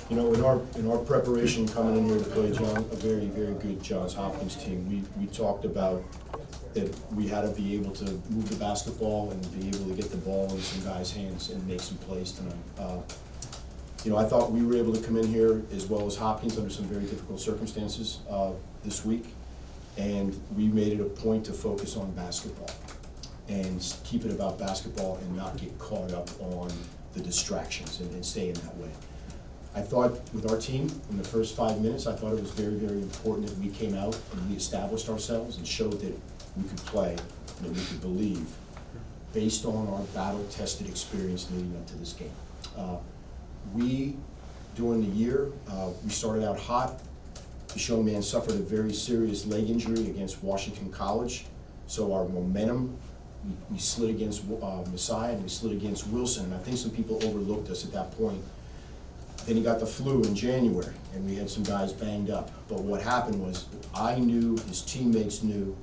You know, in our preparation coming in here to play a very, very good Johns Hopkins team, we talked about that we had to be able to move the basketball and be able to get the ball in some guys' hands and make some plays tonight. You know, I thought we were able to come in here as well as Hopkins under some very difficult circumstances this week, and we made it a point to focus on basketball and keep it about basketball and not get caught up on the distractions and stay in that way. I thought with our team, in the first 5 minutes, I thought it was very, very important that we came out and we established ourselves and showed that we could play, and that we could believe, based on our battle-tested experience leading up to this game. During the year, we started out hot. This young man suffered a very serious leg injury against Washington College, so our momentum, we slid against Messiah and we slid against Wilson, and I think some people overlooked us at that point. Then he got the flu in January, and we had some guys banged up. But what happened was, I knew, his teammates knew,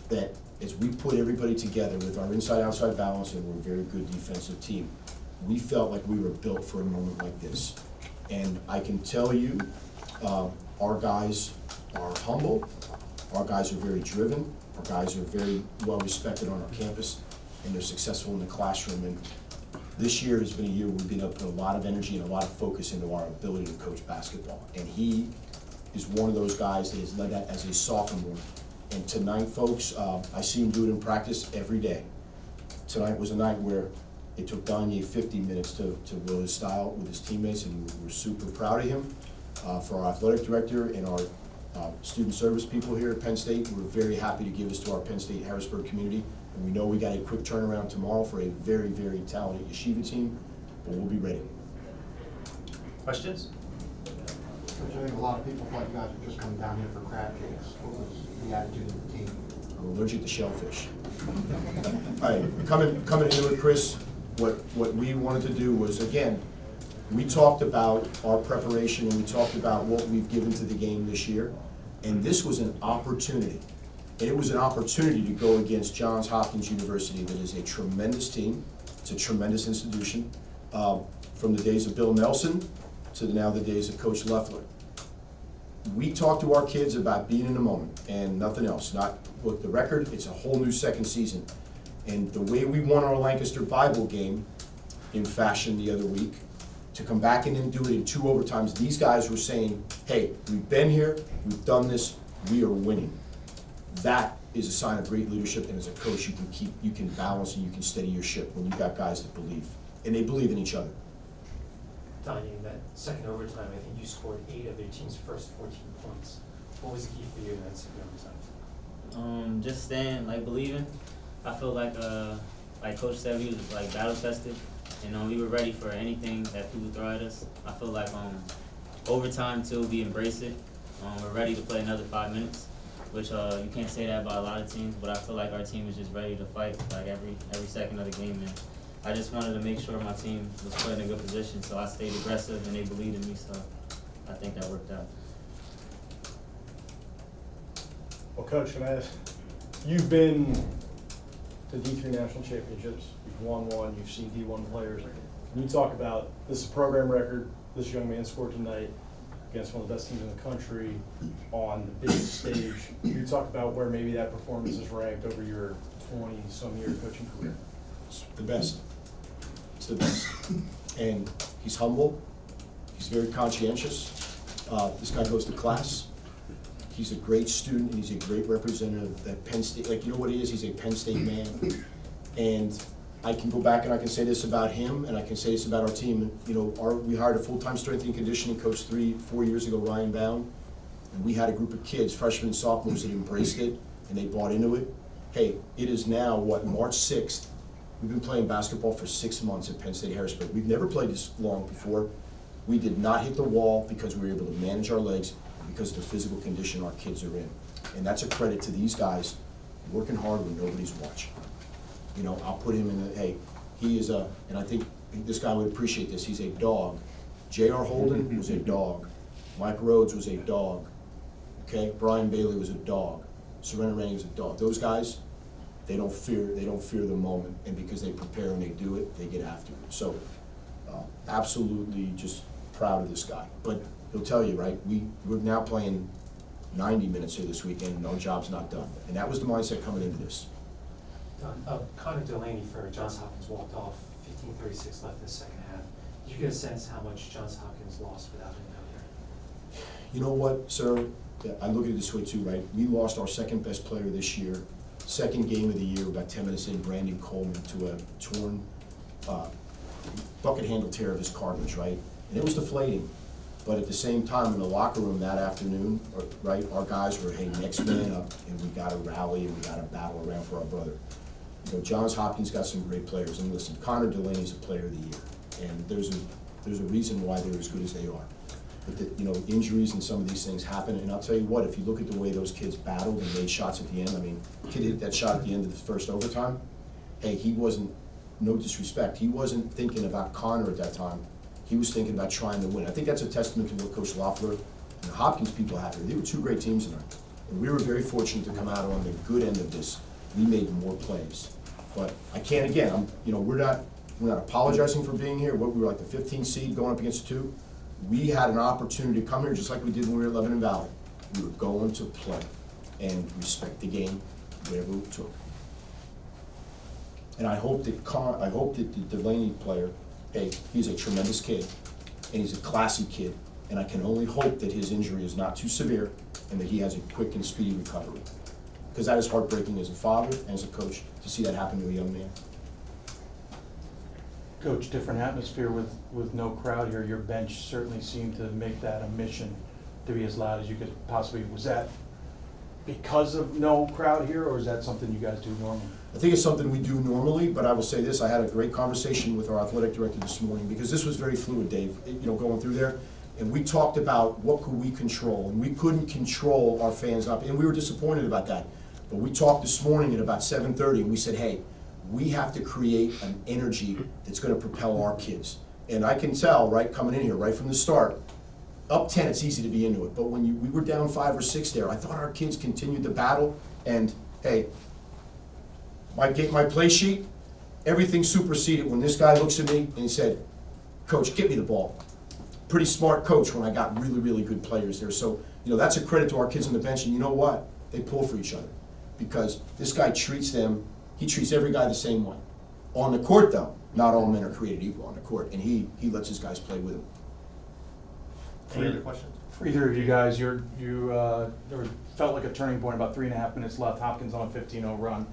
that as we put everybody together with our inside-outside balance, and we're a very good defensive team, we felt like we were built for a moment like this. And I can tell you, our guys are humble, our guys are very driven, our guys are very well-respected on our campus, and they're successful in the classroom. And this year has been a year where we've been able to put a lot of energy and a lot of focus into our ability to coach basketball. And he is one of those guys that has led that as a sophomore. And tonight, folks, I see him do it in practice every day. Tonight was a night where it took Donye 50 minutes to will his style with his teammates, and we're super proud of him. For our athletic director and our student service people here at Penn State, we're very happy to give this to our Penn State-Harrisburg community. And we know we got a quick turnaround tomorrow for a very, very talented Yeshiva team, but we'll be ready. Questions? Coach, I think a lot of people thought you guys were just coming down here for crab cakes. What was the attitude of the team? I'm allergic to shellfish. All right, coming into it, Chris, what we wanted to do was, again, we talked about our preparation and we talked about what we've given to the game this year, and this was an opportunity. And it was an opportunity to go against Johns Hopkins University, that is a tremendous team. It's a tremendous institution. From the days of Bill Nelson to now the days of Coach Leffler. We talked to our kids about being in the moment and nothing else. Not look the record, it's a whole new second season. And the way we won our Lancaster Bible game in fashion the other week, to come back in and do it in 2 overtimes, these guys were saying, hey, we've been here, we've done this, we are winning. That is a sign of great leadership, and as a coach, you can balance and you can steady your ship when you've got guys that believe, and they believe in each other. Donnie, in that second overtime, I think you scored 8 of their team's first 14 points. What was the key for you in that second overtime? Just staying, believing. I feel like Coach said, we was battle tested, and we were ready for anything that people throw at us. I feel like overtime too, we embrace it. We're ready to play another 5 minutes, which you can't say that about a lot of teams, but I feel like our team is just ready to fight every second of the game. And I just wanted to make sure my team was put in a good position, so I stayed aggressive and they believed in me, so I think that worked out. Well, Coach, can I ask, you've been to D3 national championships, you've won one, you've seen D1 players. Can you talk about, this is a program record, this young man scored tonight against one of the best teams in the country on the biggest stage. Can you talk about where maybe that performance is ranked over your 20-some-year coaching career? It's the best. It's the best. And he's humble. He's very conscientious. This guy goes to class. He's a great student, and he's a great representative at Penn State. You know what he is? He's a Penn State man. And I can go back and I can say this about him, and I can say this about our team. We hired a full-time strength and conditioning coach 3-4 years ago, Ryan Bound, and we had a group of kids, freshmen and sophomores, that embraced it, and they bought into it. Hey, it is now, March 6th. We've been playing basketball for 6 months at Penn State-Harrisburg. We've never played this long before. We did not hit the wall because we were able to manage our legs, because of the physical condition our kids are in. And that's a credit to these guys working hard when nobody's watching. I'll put him in hey, he is and I think this guy would appreciate this, he's a dog. J.R. Holden was a dog. Mike Rhodes was a dog. Okay, Brian Bailey was a dog. Serena Rainey was a dog. Those guys, they don't fear the moment, and because they prepare and they do it, they get after it. So absolutely just proud of this guy. But he'll tell you, right, we're now playing 90 minutes here this weekend, and our job's not done. And that was the mindset coming into this. Connor Delaney for Johns Hopkins walked off, 15:36 left in the second half. Did you get a sense how much Johns Hopkins lost without him out there? You know what, sir? I look at it this way too, right? We lost our second best player this year, second game of the year, about 10 minutes in, Brandon Coleman, to a torn bucket handle tear of his cartilage, right? And it was deflating. But at the same time, in the locker room that afternoon, right, our guys were, hey, next man up, and we got to rally and we got to battle around for our brother. You know, Johns Hopkins got some great players, and listen, Connor Delaney's a player of the year, and there's a reason why they're as good as they are. But you know, injuries and some of these things happen, and I'll tell you what, if you look at the way those kids battled and made shots at the end, I mean, the kid hit that shot at the end of the first overtime. Hey, he wasn't, no disrespect, he wasn't thinking about Connor at that time. He was thinking about trying to win. I think that's a testament to what Coach Loeffler and the Hopkins people have here. They were two great teams tonight, and we were very fortunate to come out on the good end of this. We made more plays, but I can't, again, we're not apologizing for being here. We were like the 15th seed going up against 2. We had an opportunity to come here just like we did when we were at Lebanon Valley. We were going to play and respect the game, whatever it took. And I hope that the Delaney player, hey, he's a tremendous kid, and he's a classy kid, and I can only hope that his injury is not too severe and that he has a quick and speedy recovery. Because that is heartbreaking as a father and as a coach to see that happen to a young man. Coach, different atmosphere with no crowd here. Your bench certainly seemed to make that a mission to be as loud as you could possibly. Was that because of no crowd here, or is that something you guys do normally? I think it's something we do normally, but I will say this, I had a great conversation with our athletic director this morning, because this was very fluid, Dave, going through there. And we talked about what could we control, and we couldn't control our fans up, and we were disappointed about that. But we talked this morning at about 7:30, and we said, hey, we have to create an energy that's gonna propel our kids. And I can tell, right, coming in here, right from the start, up 10, it's easy to be into it. But when we were down 5 or 6 there, I thought our kids continued the battle, and hey, my play sheet, everything superseded when this guy looks at me and he said, Coach, get me the ball. Pretty smart coach when I got really, really good players there. So, that's a credit to our kids on the bench, and you know what? They pull for each other, because this guy treats every guy the same way. On the court, though, not all men are created equal on the court, and he lets his guys play with him. Any other questions? For either of you guys, there felt like a turning point, about 3.5 minutes left. Hopkins on a 15-0 run.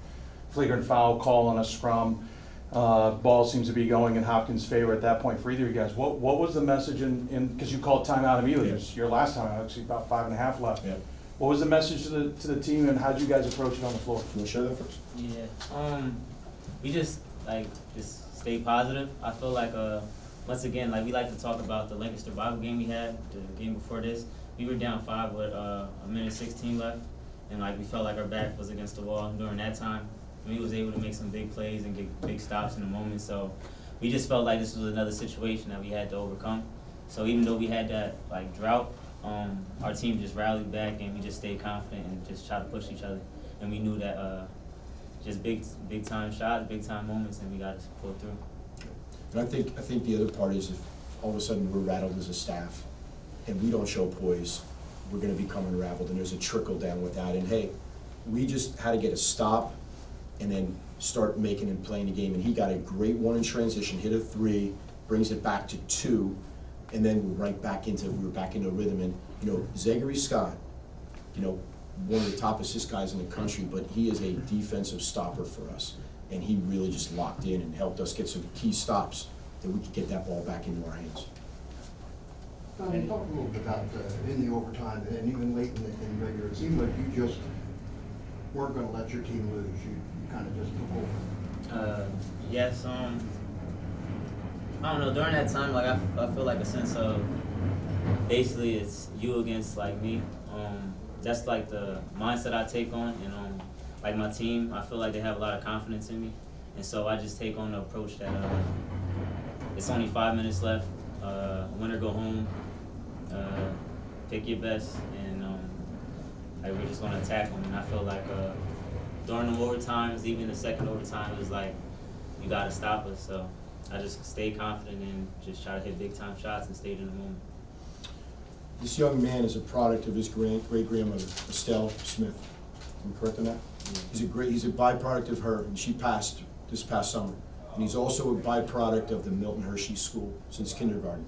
Flagrant foul call on a scrum. Ball seems to be going in Hopkins' favor at that point. For either of you guys, what was the message because you called timeout immediately. It was your last timeout, actually about 5.5 left. Yeah. What was the message to the team, and how did you guys approach it on the floor? You want to share that first? Yeah, we just stay positive. I feel like once again, we like to talk about the Lancaster Bible game we had, the game before this. We were down 5 with a minute 16 left, and we felt like our back was against the wall during that time. And we was able to make some big plays and get big stops in the moment. So we just felt like this was another situation that we had to overcome. So even though we had that drought, our team just rallied back, and we just stayed confident and just tried to push each other. And we knew that just big time shots, big time moments, and we got to pull through. And I think the other part is, if all of a sudden we're rattled as a staff and we don't show poise, we're going to become unraveled, and there's a trickle down with that. And hey, we just had to get a stop and then start making and playing the game. And he got a great one in transition, hit a 3, brings it back to 2, and then we were back into a rhythm. And Zachary Scott, one of the top assist guys in the country, but he is a defensive stopper for us, and he really just locked in and helped us get some key stops that we could get that ball back into our hands. Talk a little bit about in the overtime and even late in the regular. It seemed like you just weren't going to let your team lose. You kind of just took over. Yes. I don't know. During that time, I feel like a sense of basically it's you against me. That's the mindset I take on, and my team, I feel like they have a lot of confidence in me, and so I just take on the approach that it's only 5 minutes left. Win or go home. Pick your best, and we're just gonna attack them. And I feel like during the overtimes, even the second overtime, it was you gotta stop us. So I just stayed confident and just try to hit big time shots and stayed in the moment. This young man is a product of his great-grandmother, Estelle Smith. Am I correct on that? He's a byproduct of her, and she passed this past summer. And he's also a byproduct of the Milton Hershey School since kindergarten.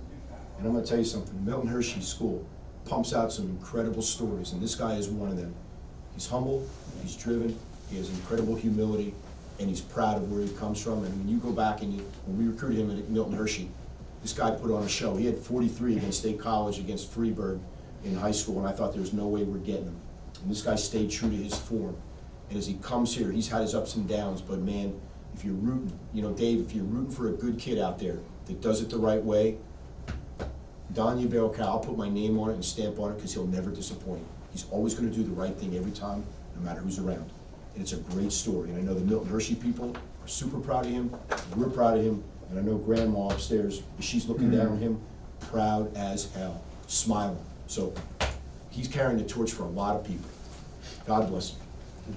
And I'm gonna tell you something, Milton Hershey School pumps out some incredible stories, and this guy is one of them. He's humble, he's driven, he has incredible humility, and he's proud of where he comes from. And when you go back and when we recruited him at Milton Hershey, this guy put on a show. He had 43 against State College, against Freeburg in high school, and I thought there's no way we're getting him. And this guy stayed true to his form. And as he comes here, he's had his ups and downs, but man, if you're rooting, Dave, if you're rooting for a good kid out there that does it the right way, Don Yabelka, I'll put my name on it and stamp on it because he'll never disappoint. He's always gonna do the right thing every time, no matter who's around. And it's a great story, and I know the Milton Hershey people are super proud of him, we're proud of him, and I know Grandma upstairs, she's looking down on him, proud as hell, smiling. So he's carrying the torch for a lot of people. God bless him.